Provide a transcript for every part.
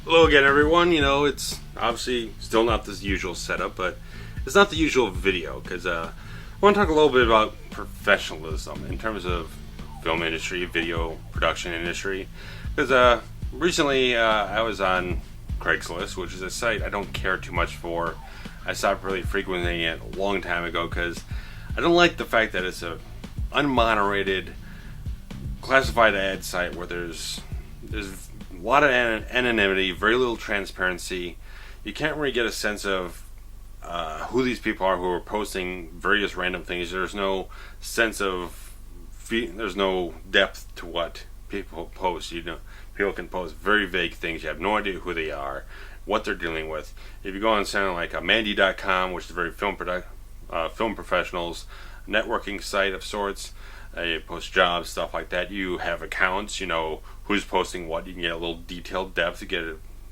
Hello again, everyone. It's obviously still not the usual setup, but it's not the usual video because I want to talk a little bit about professionalism in terms of film industry, video production industry. Because recently I was on Craigslist, which is a site I don't care too much for. I stopped really frequenting it a long time ago because I don't like the fact that it's a unmoderated classified ad site where there's a lot of anonymity, very little transparency. You can't really get a sense of who these people are who are posting various random things. There's no sense of there's no depth to what people post. People can post very vague things. You have no idea who they are, what they're dealing with. If you go on something like Mandy.com, which is a very film professionals networking site of sorts, you post jobs, stuff like that. You have accounts, who's posting what. You can get a little detailed depth. You get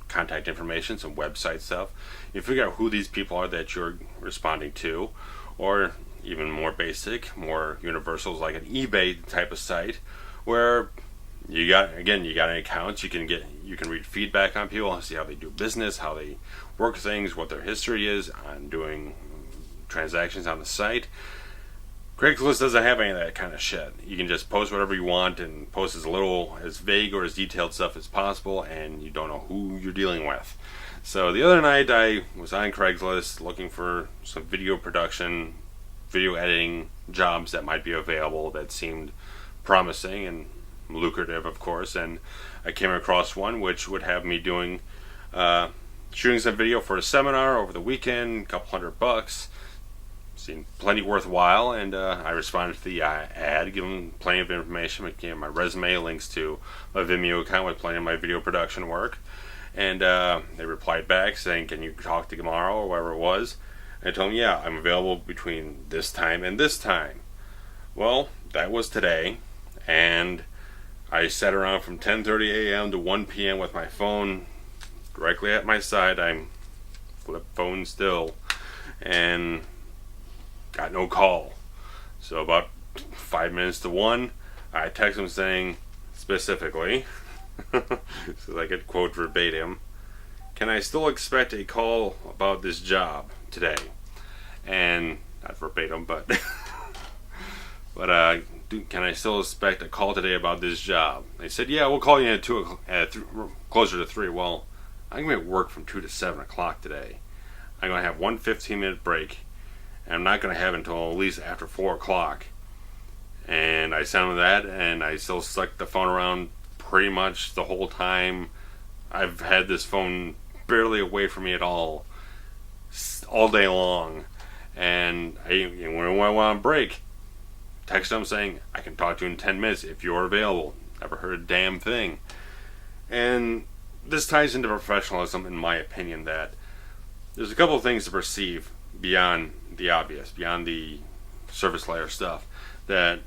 contact information, some website stuff. You figure out who these people are that you're responding to, or even more basic, more universals like an eBay type of site where you got an account. You can read feedback on people, see how they do business, how they work things, what their history is on doing transactions on the site. Craigslist doesn't have any of that kind of shit. You can just post whatever you want and post as vague or as detailed stuff as possible, and you don't know who you're dealing with. So the other night I was on Craigslist looking for some video production, video editing jobs that might be available that seemed promising and lucrative, of course, and I came across one which would have me doing shooting some video for a seminar over the weekend, $200. Seemed plenty worthwhile, and I responded to the ad, giving plenty of information. It gave my resume, links to my Vimeo account with plenty of my video production work, and they replied back saying, "Can you talk to tomorrow?" or whatever it was. And I told them, "Yeah, I'm available between this time and this time." Well, that was today, and I sat around from 10:30 a.m. to 1 p.m. with my phone directly at my side. I'm flip phone still, and got no call. So about 5 minutes to 1, I text him saying specifically, so I could quote verbatim, "Can I still expect a call about this job today?" And not verbatim, but can I still expect a call today about this job? They said, "Yeah, we'll call you at closer to 3. Well, I'm going to work from 2 to 7 o'clock today. I'm going to have one 15-minute break, and I'm not going to have it until at least after 4 o'clock. And I sent him that, and I still stuck the phone around pretty much the whole time. I've had this phone barely away from me at all day long. And when I went on break, texted him saying, "I can talk to you in 10 minutes if you're available." Never heard a damn thing. And this ties into professionalism, in my opinion, that there's a couple of things to perceive beyond the obvious, beyond the surface layer stuff. That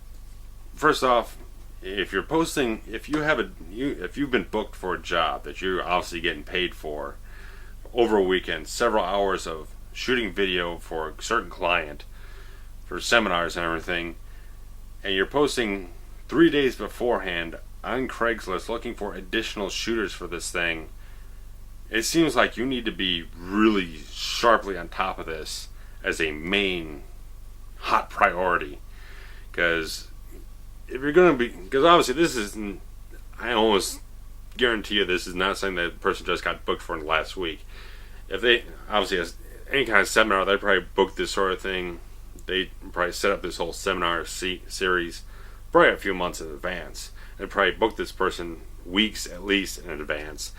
first off, if you're posting, if you've been booked for a job that you're obviously getting paid for over a weekend, several hours of shooting video for a certain client, for seminars and everything, and you're posting 3 days beforehand on Craigslist looking for additional shooters for this thing, it seems like you need to be really sharply on top of this as a main hot priority. Because if you're going to be, because obviously this is, I almost guarantee you this is not something that the person just got booked for last week. If they, obviously as any kind of seminar, they probably booked this sort of thing. They probably set up this whole seminar series probably a few months in advance. And probably booked this person weeks at least in advance.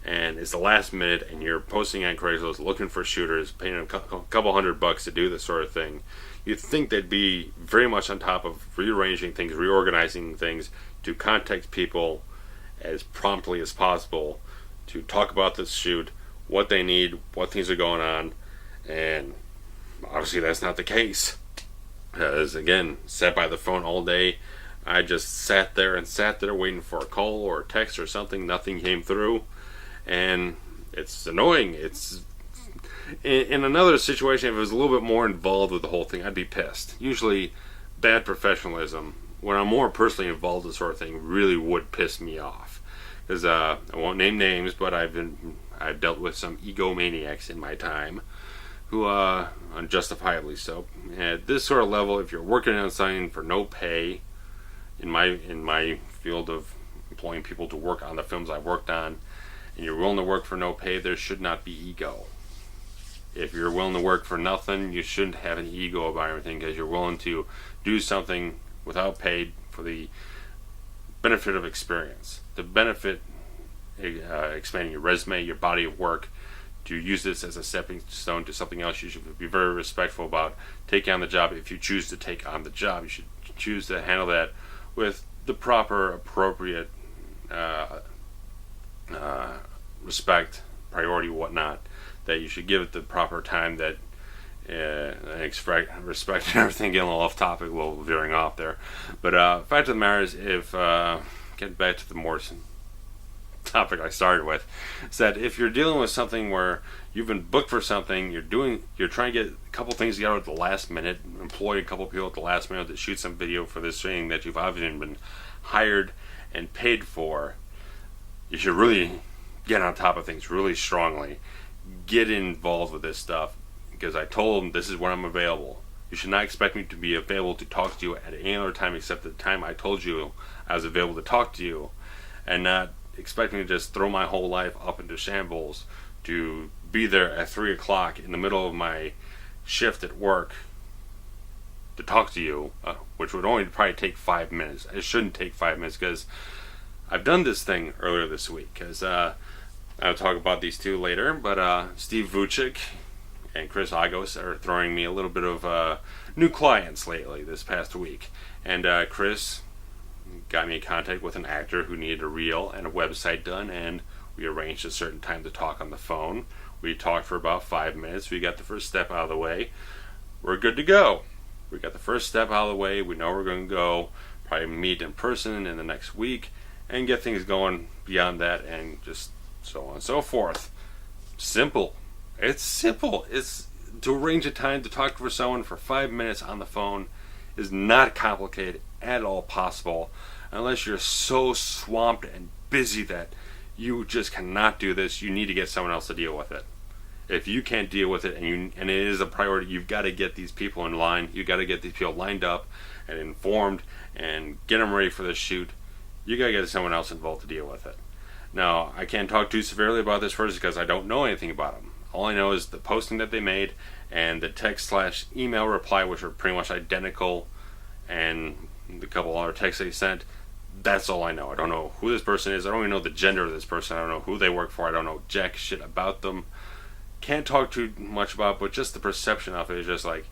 And it's the last minute, and you're posting on Craigslist looking for shooters, paying them a couple $100 to do this sort of thing. You'd think they'd be very much on top of rearranging things, reorganizing things to contact people as promptly as possible to talk about this shoot, what they need, what things are going on. And obviously that's not the case. Because again, sat by the phone all day. I just sat there waiting for a call or a text or something. Nothing came through. And it's annoying. It's in another situation, if it was a little bit more involved with the whole thing, I'd be pissed. Usually bad professionalism, when I'm more personally involved in this sort of thing, really would piss me off. Because I won't name names, but I've dealt with some egomaniacs in my time, who unjustifiably so. At this sort of level, if you're working on something for no pay, in my field of employing people to work on the films I've worked on, and you're willing to work for no pay, there should not be ego. If you're willing to work for nothing, you shouldn't have an ego about everything, because you're willing to do something without pay for the benefit of experience, the benefit expanding your resume, your body of work, to use this as a stepping stone to something else. You should be very respectful about taking on the job. If you choose to take on the job, you should choose to handle that with the proper, appropriate respect, priority, whatnot, that you should give it the proper time, that respect and everything. Getting a little off topic, a little veering off there, but fact of the matter is, if getting back to the more topic I started with, is that if you're dealing with something where you've been booked for something, you're trying to get a couple things together at the last minute, employ a couple people at the last minute to shoot some video for this thing that you've obviously been hired and paid for, you should really get on top of things really strongly. Get involved with this stuff, because I told them this is when I'm available. You should not expect me to be available to talk to you at any other time except the time I told you I was available to talk to you, and not expect me to just throw my whole life up into shambles to be there at 3 o'clock in the middle of my shift at work to talk to you, which would only probably take 5 minutes. It shouldn't take 5 minutes, because I've done this thing earlier this week, because I'll talk about these two later, but Stevan Vujic and Chris Agos are throwing me a little bit of new clients lately this past week. And Chris got me in contact with an actor who needed a reel and a website done, and we arranged a certain time to talk on the phone. We talked for about 5 minutes. We got the first step out of the way. We're good to go. We got the first step out of the way. We know we're going to go probably meet in person in the next week and get things going beyond that, and just so on and so forth. Simple. It's simple. It's to arrange a time to talk for someone for 5 minutes on the phone is not complicated at all possible, unless you're so swamped and busy that you just cannot do this. You need to get someone else to deal with it. If you can't deal with it, and it is a priority, you've got to get these people in line. You've got to get these people lined up and informed and get them ready for the shoot. You got to get someone else involved to deal with it. Now, I can't talk too severely about this person because I don't know anything about them. All I know is the posting that they made and the text/email reply, which are pretty much identical, and the couple other texts they sent. That's all I know. I don't know who this person is. I don't even know the gender of this person. I don't know who they work for. I don't know jack shit about them. Can't talk too much about it, but just the perception of it is just like,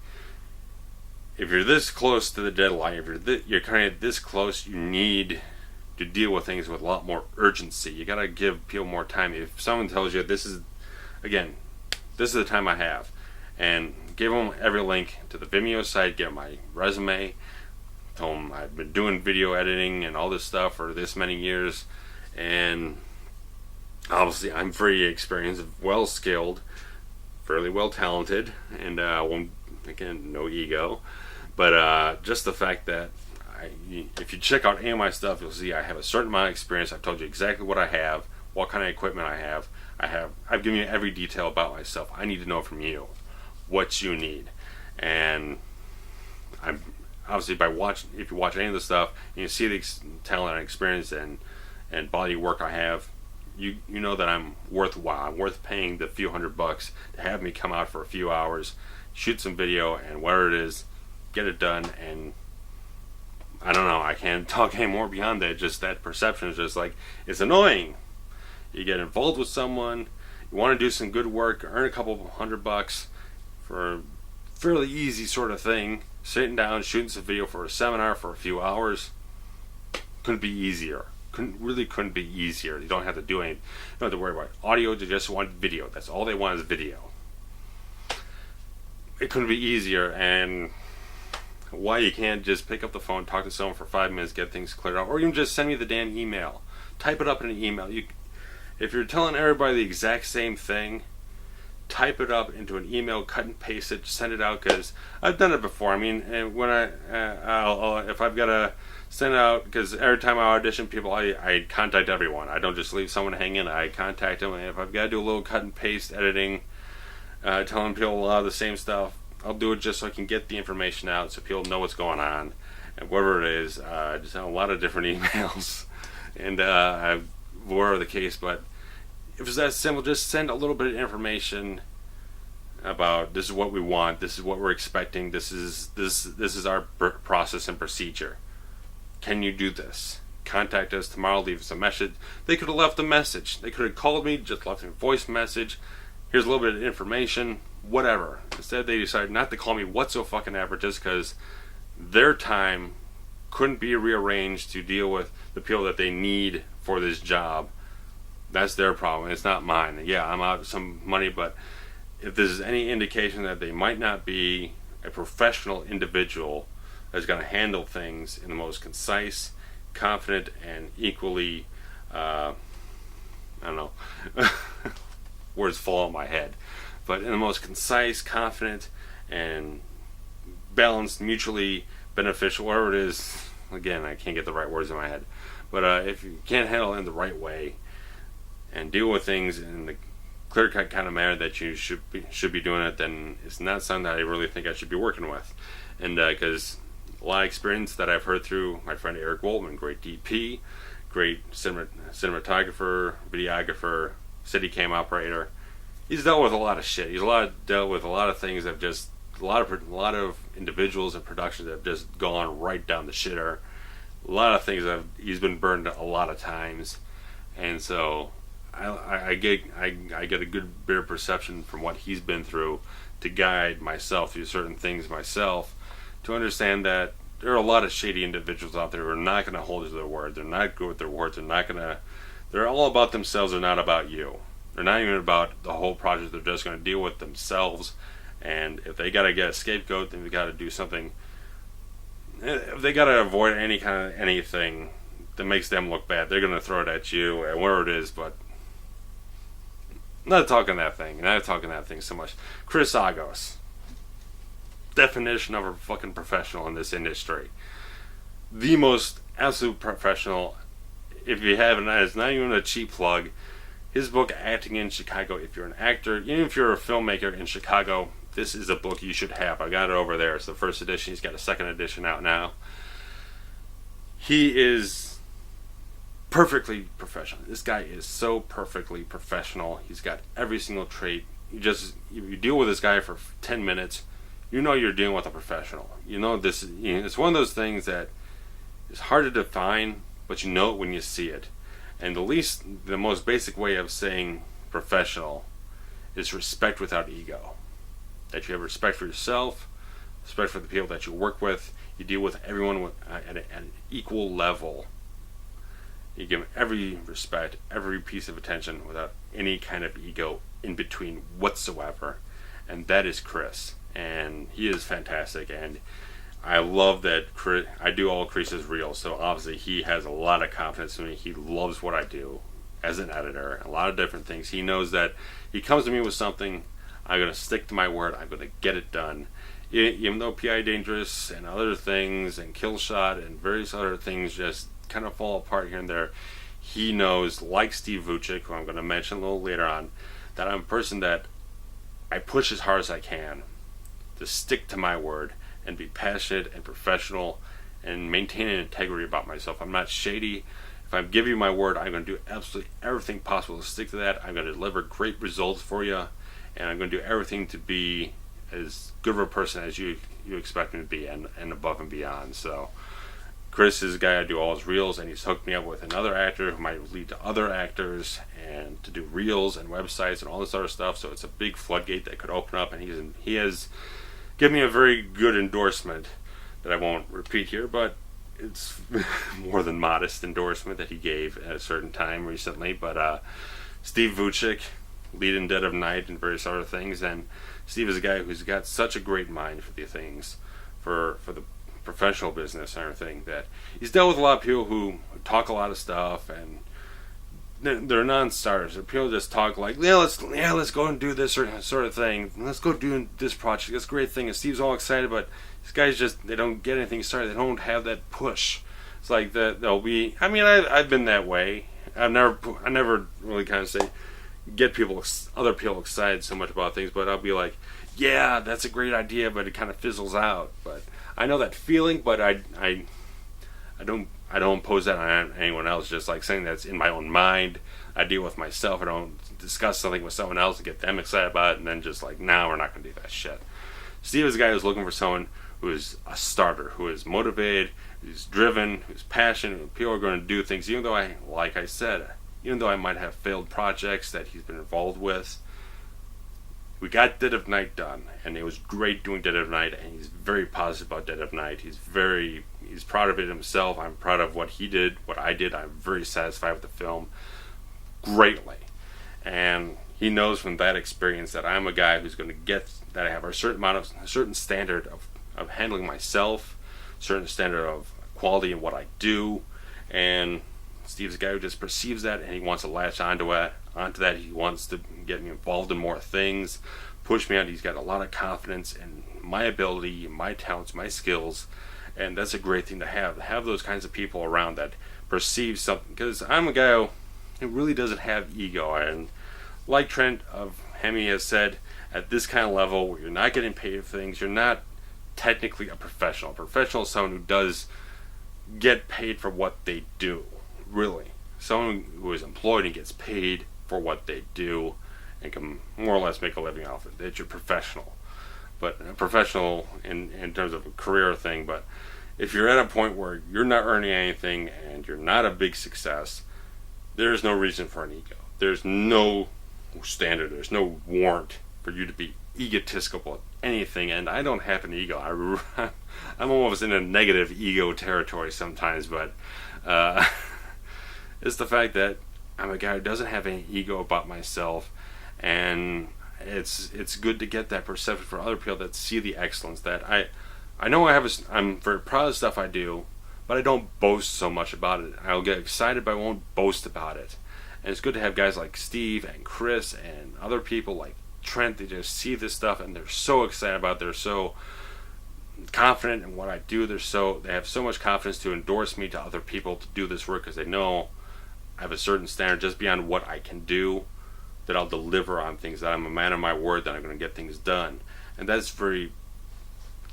if you're this close to the deadline, if you're kind of this close, you need to deal with things with a lot more urgency. You got to give people more time. If someone tells you this is the time I have, and give them every link to the Vimeo site, give them my resume, tell them I've been doing video editing and all this stuff for this many years, and obviously I'm very experienced, well skilled, fairly well talented, and again, no ego, but just the fact that if you check out any of my stuff, you'll see I have a certain amount of experience. I've told you exactly what I have, what kind of equipment I have. I've given you every detail about myself. I need to know from you what you need, and I'm obviously if you watch any of the stuff and you see the talent and experience and body work I have, you know that I'm worthwhile. I'm worth paying the few $100 to have me come out for a few hours, shoot some video, and whatever it is, get it done. And I don't know, I can't talk any more beyond that. Just that perception is just like, it's annoying. You get involved with someone, you want to do some good work, earn a couple $100 for a fairly easy sort of thing, sitting down, shooting some video for a seminar for a few hours. Couldn't be easier. Couldn't be easier. You don't have to do anything. You don't have to worry about audio. They just want video. That's all they want is video. It couldn't be easier. And why you can't just pick up the phone, talk to someone for 5 minutes, get things cleared out, or even just send me the damn email. Type it up in an email. If you're telling everybody the exact same thing, type it up into an email, cut and paste it, send it out, because I've done it before. I mean, when if I've got to send out, because every time I audition people, I contact everyone. I don't just leave someone hanging. I contact them, and if I've got to do a little cut and paste editing, telling people a lot of the same stuff, I'll do it just so I can get the information out so people know what's going on. And whatever it is, I just have a lot of different emails, and whatever the case. But if it's that simple, just send a little bit of information about this is what we want, this is what we're expecting, this is our process and procedure. Can you do this? Contact us tomorrow, leave us a message. They could have left a message. They could have called me, just left me a voice message. Here's a little bit of information, whatever. Instead, they decided not to call me whatsoever just because their time couldn't be rearranged to deal with the people that they need for this job. That's their problem. It's not mine. Yeah, I'm out some money, but if this is any indication that they might not be a professional individual that's going to handle things in the most concise, confident, and equally, I don't know, words fall in my head, but in the most concise, confident, and balanced, mutually beneficial, whatever it is. Again, I can't get the right words in my head, but if you can't handle it in the right way and deal with things in the clear-cut kind of manner that you should be doing it, then it's not something that I really think I should be working with. And because a lot of experience that I've heard through my friend Eric Woltman, great DP, great cinematographer, videographer, Steadicam operator. He's dealt with a lot of shit. He's dealt with a lot of things that just a lot of individuals and productions that have just gone right down the shitter. A lot of things that he's been burned a lot of times, and so I get a good bit of perception from what he's been through to guide myself through certain things myself, to understand that there are a lot of shady individuals out there who are not going to hold to their word. They're not good with their words. They're all about themselves. They're not about you. They're not even about the whole project. They're just going to deal with themselves. And if they got to get a scapegoat, then they got to do something. If they got to avoid anything that makes them look bad, they're going to throw it at you and wherever it is. But not talking that thing so much. Chris Agos, definition of a fucking professional in this industry. The most absolute professional. If you haven't, it's not even a cheap plug. His book, Acting in Chicago. If you're an actor, even if you're a filmmaker in Chicago, this is a book you should have. I got it over there. It's the first edition. He's got a second edition out now. He is perfectly professional. This guy is so perfectly professional. He's got every single trait. You deal with this guy for 10 minutes, you know you're dealing with a professional. You know this. It's one of those things that is hard to define, but you know it when you see it. And the most basic way of saying professional is respect without ego. That you have respect for yourself, respect for the people that you work with. You deal with everyone at an equal level. You give them every respect, every piece of attention without any kind of ego in between whatsoever. And that is Chris. And he is fantastic. And I love that I do all Chris's reels, so obviously he has a lot of confidence in me. He loves what I do as an editor, a lot of different things. He knows that he comes to me with something, I'm going to stick to my word, I'm going to get it done. Even though P.I. Dangerous and other things and Kill Shot and various other things just kind of fall apart here and there, he knows, like Steve Vujic, who I'm going to mention a little later on, that I'm a person that I push as hard as I can to stick to my word and be passionate and professional and maintain an integrity about myself. I'm not shady. If I give you my word, I'm going to do absolutely everything possible to stick to that. I'm going to deliver great results for you, and I'm going to do everything to be as good of a person as you expect me to be, and above and beyond. So Chris is a guy I do all his reels, and he's hooked me up with another actor who might lead to other actors and to do reels and websites and all this other stuff. So it's a big floodgate that could open up, and he has given me a very good endorsement that I won't repeat here, but it's more than modest endorsement that he gave at a certain time recently. But Steve Vujic, lead in Dead of Night and various other things, and Steve is a guy who's got such a great mind for the things, for the professional business and everything, that he's dealt with a lot of people who talk a lot of stuff, and they're non-starters. They're people just talk like, let's go and do this sort of thing. Let's go do this project. This great thing. And Steve's all excited, but these guys they don't get anything started. They don't have that push It's like that there'll be. I mean, I've been that way. I never really kind of say get other people excited so much about things, but I'll be like, yeah, that's a great idea, but it kind of fizzles out. But I know that feeling, but I don't impose that on anyone else. Just like saying that's in my own mind. I deal with myself. I don't discuss something with someone else and get them excited about it, and then just like, nah, we're not going to do that shit. Steve is a guy who's looking for someone who is a starter, who is motivated, who's driven, who's passionate, who people are going to do things, even though like I said, even though I might have failed projects that he's been involved with. We got Dead of Night done, and it was great doing Dead of Night, and he's very positive about Dead of Night. He's proud of it himself. I'm proud of what he did, what I did. I'm very satisfied with the film greatly. And he knows from that experience that I'm a guy who's going to get that I have a certain standard of handling myself, certain standard of quality in what I do, and Steve's a guy who just perceives that, and he wants to latch onto that. He wants to get me involved in more things, push me out. He's got a lot of confidence in my ability, my talents, my skills, and that's a great thing to have those kinds of people around that perceive something, because I'm a guy who really doesn't have ego, and like Trent of Hemi has said, at this kind of level where you're not getting paid for things, you're not technically a professional. A professional is someone who does get paid for what they do, really. Someone who is employed and gets paid for what they do and can more or less make a living off it. That's your professional. But a professional in terms of a career thing, but if you're at a point where you're not earning anything and you're not a big success, there's no reason for an ego. There's no standard, there's no warrant for you to be egotistical at anything, and I don't have an ego. I'm almost in a negative ego territory sometimes, but it's the fact that I'm a guy who doesn't have any ego about myself, and it's good to get that perception for other people that see the excellence that I know I'm very proud of the stuff I do, but I don't boast so much about it. I'll get excited, but I won't boast about it. And it's good to have guys like Steve and Chris and other people like Trent. They just see this stuff and they're so excited about it. They're so confident in what I do. They have so much confidence to endorse me to other people to do this work, because they know I have a certain standard just beyond what I can do, that I'll deliver on things, that I'm a man of my word, that I'm going to get things done. And that's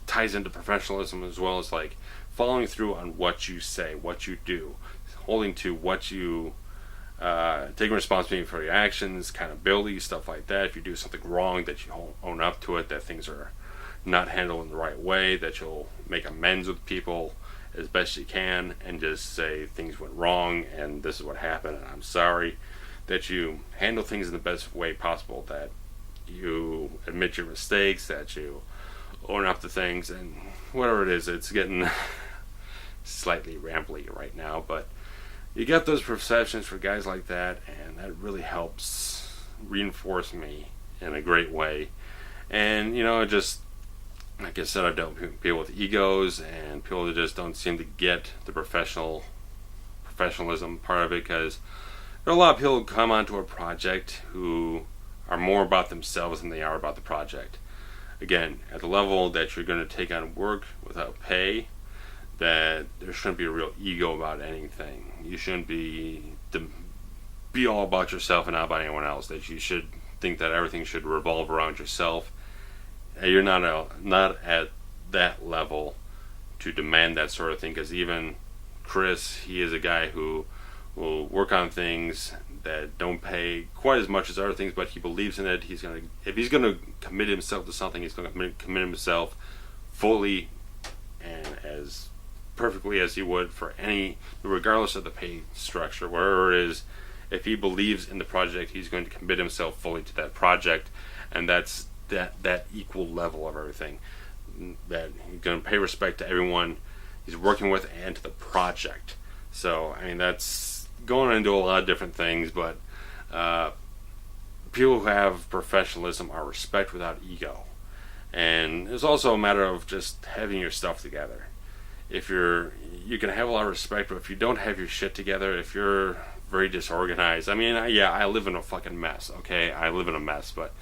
ties into professionalism as well as like following through on what you say, what you do, holding to what you taking responsibility for your actions, accountability, stuff like that. If you do something wrong, that you own up to it, that things are not handled in the right way, that you'll make amends with people as best you can and just say things went wrong and this is what happened and I'm sorry. That you handle things in the best way possible, that you admit your mistakes, that you own up to things, and whatever it is. It's getting slightly rambly right now, but you get those perceptions for guys like that, and that really helps reinforce me in a great way. And just like I said, I've dealt with people with egos and people that just don't seem to get the professionalism part of it, because there are a lot of people who come onto a project who are more about themselves than they are about the project. Again, at the level that you're going to take on work without pay, that there shouldn't be a real ego about anything. You shouldn't be all about yourself and not about anyone else. That you should think that everything should revolve around yourself. And you're not at that level to demand that sort of thing, because even Chris, he is a guy who will work on things that don't pay quite as much as other things, but he believes in it. If he's going to commit himself to something, he's going to commit himself fully and as perfectly as he would for any, regardless of the pay structure, wherever it is. If he believes in the project, he's going to commit himself fully to that project, and that's that equal level of everything. That he's going to pay respect to everyone he's working with and to the project. So, that's going into a lot of different things, but people who have professionalism are respect without ego. And it's also a matter of just having your stuff together. You can have a lot of respect, but if you don't have your shit together, if you're very disorganized, I live in a fucking mess, okay? I live in a mess, but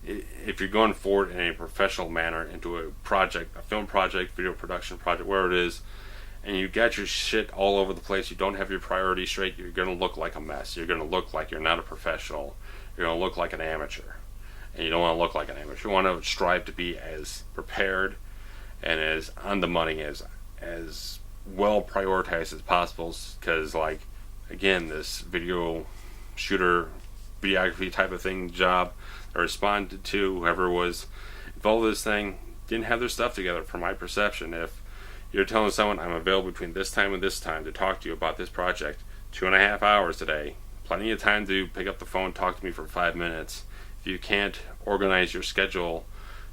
if you're going forward in a professional manner into a project, a film project, video production project, wherever it is, and you got your shit all over the place, you don't have your priorities straight, you're going to look like a mess. You're going to look like you're not a professional. You're going to look like an amateur. And you don't want to look like an amateur. You want to strive to be as prepared and as on the money, as well prioritized as possible. Because, like, again, this video shooter, videography type of thing job I responded to, whoever was involved in this thing, didn't have their stuff together, from my perception. If you're telling someone, I'm available between this time and this time to talk to you about this project, 2.5 hours today, plenty of time to pick up the phone, talk to me for 5 minutes. If you can't organize your schedule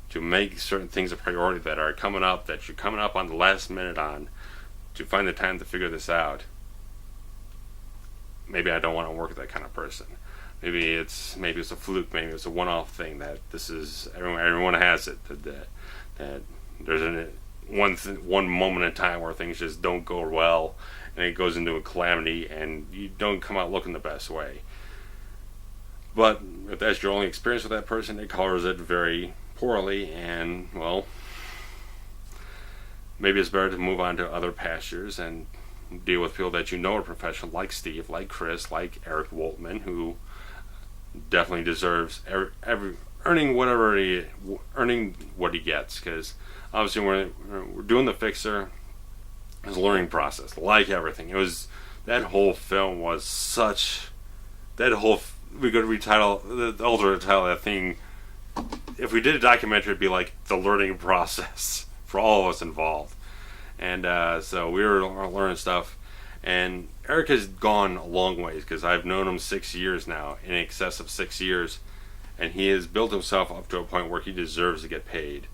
to make certain things a priority that are coming up, that you're coming up on the last minute on, to find the time to figure this out, maybe I don't want to work with that kind of person. Maybe it's a fluke. Maybe it's a one-off thing that this is everyone has it. That there's one moment in time where things just don't go well, and it goes into a calamity, and you don't come out looking the best way. But if that's your only experience with that person, it colors it very poorly, and, well, maybe it's better to move on to other pastures and deal with people that you know are professional, like Steve, like Chris, like Eric Woltman, who definitely deserves earning what he gets. Because obviously we're doing The Fixer. It's a learning process, like everything. It was, that whole film was such, we could retitle the older title of that thing. If we did a documentary, it'd be like the learning process for all of us involved. And so we were learning stuff. And Eric has gone a long ways, because I've known him 6 years now, in excess of 6 years, and he has built himself up to a point where he deserves to get paid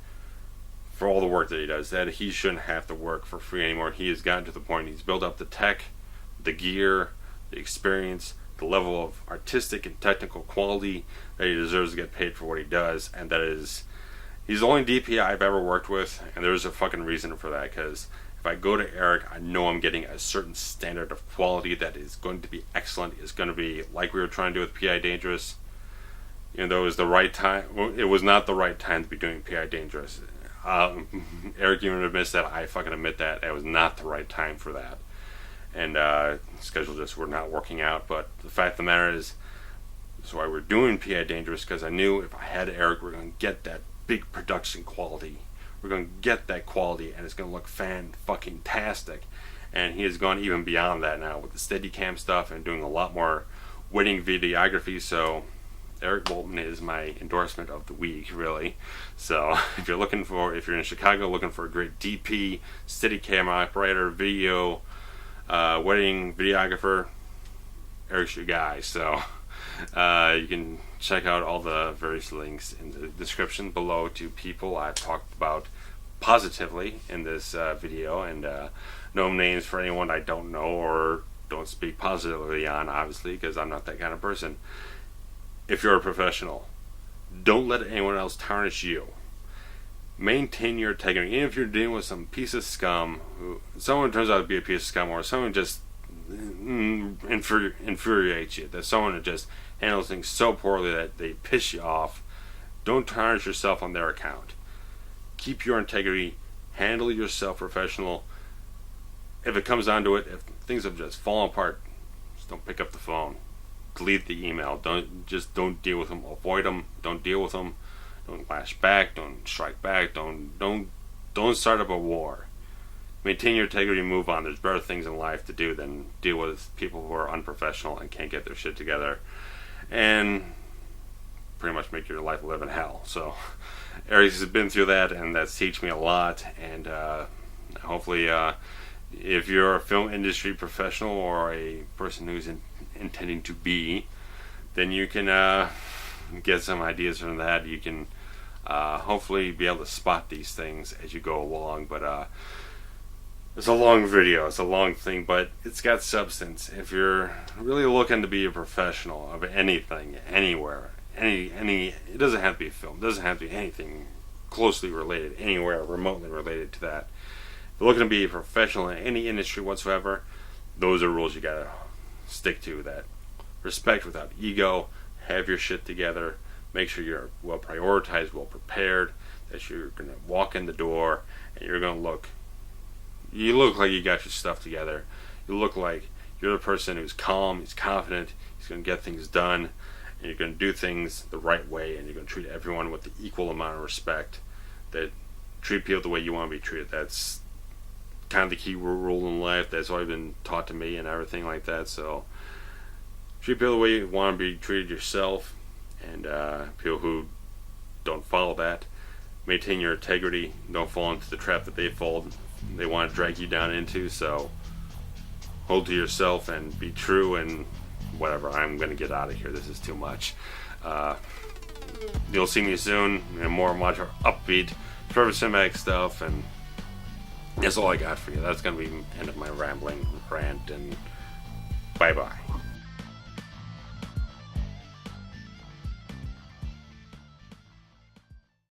for all the work that he does. That he shouldn't have to work for free anymore. He has gotten to the point, he's built up the tech, the gear, the experience, the level of artistic and technical quality that he deserves to get paid for what he does. And that is, he's the only DP I've ever worked with, and there's a fucking reason for that. Because if I go to Eric, I know I'm getting a certain standard of quality that is going to be excellent. It's going to be like we were trying to do with P.I. Dangerous. Even though it was the right time, it was not the right time to be doing P.I. Dangerous. Eric even admits that. I fucking admit that. It was not the right time for that. And schedule just were not working out. But the fact of the matter is, that's why we're doing P.I. Dangerous, because I knew if I had Eric, we're going to get that big production quality. We're going to get that quality, and it's going to look fan-fucking-tastic. And he has gone even beyond that now with the Steadicam stuff and doing a lot more wedding videography. So Eric Woltman is my endorsement of the week, really. So if you're in Chicago looking for a great DP, Steadicam operator, video, wedding videographer, Eric's your guy. So you can check out all the various links in the description below to people I've talked about positively in this video, and no names for anyone I don't know or don't speak positively on, obviously, because I'm not that kind of person. If you're a professional, don't let anyone else tarnish you. Maintain your integrity. Even if you're dealing with some piece of scum, someone turns out to be a piece of scum, or someone just infuriates you, that someone just handles things so poorly that they piss you off, don't tarnish yourself on their account. Keep your integrity. Handle yourself professional. If it comes down to it, if things have just fallen apart, just don't pick up the phone. Delete the email. Don't deal with them. Avoid them. Don't deal with them. Don't lash back. Don't strike back. Don't start up a war. Maintain your integrity and move on. There's better things in life to do than deal with people who are unprofessional and can't get their shit together, and pretty much make your life live in hell. So Eric has been through that, and that's teach me a lot. And hopefully, if you're a film industry professional or a person who's intending to be, then you can get some ideas from that. You can hopefully be able to spot these things as you go along. But it's a long video, it's a long thing, but it's got substance. If you're really looking to be a professional of anything, anywhere, it doesn't have to be a film, it doesn't have to be anything closely related, anywhere remotely related to that. If you're looking to be a professional in any industry whatsoever, those are rules you gotta stick to. That respect without ego, have your shit together, make sure you're well prioritized, well prepared, that you're gonna walk in the door and you're gonna look You look like you got your stuff together. You look like you're the person who's calm, he's confident, he's going to get things done, and you're going to do things the right way, and you're going to treat everyone with the equal amount of respect. That treat people the way you want to be treated. That's kind of the key rule in life. That's always been taught to me and everything like that. So treat people the way you want to be treated yourself, and people who don't follow that, maintain your integrity. Don't fall into the trap that they want to drag you down into. So hold to yourself and be true, and whatever. I'm going to get out of here. This is too much. You'll see me soon, and more much upbeat cinematic stuff, and that's all I got for you. That's going to be the end of my rambling rant, and bye-bye.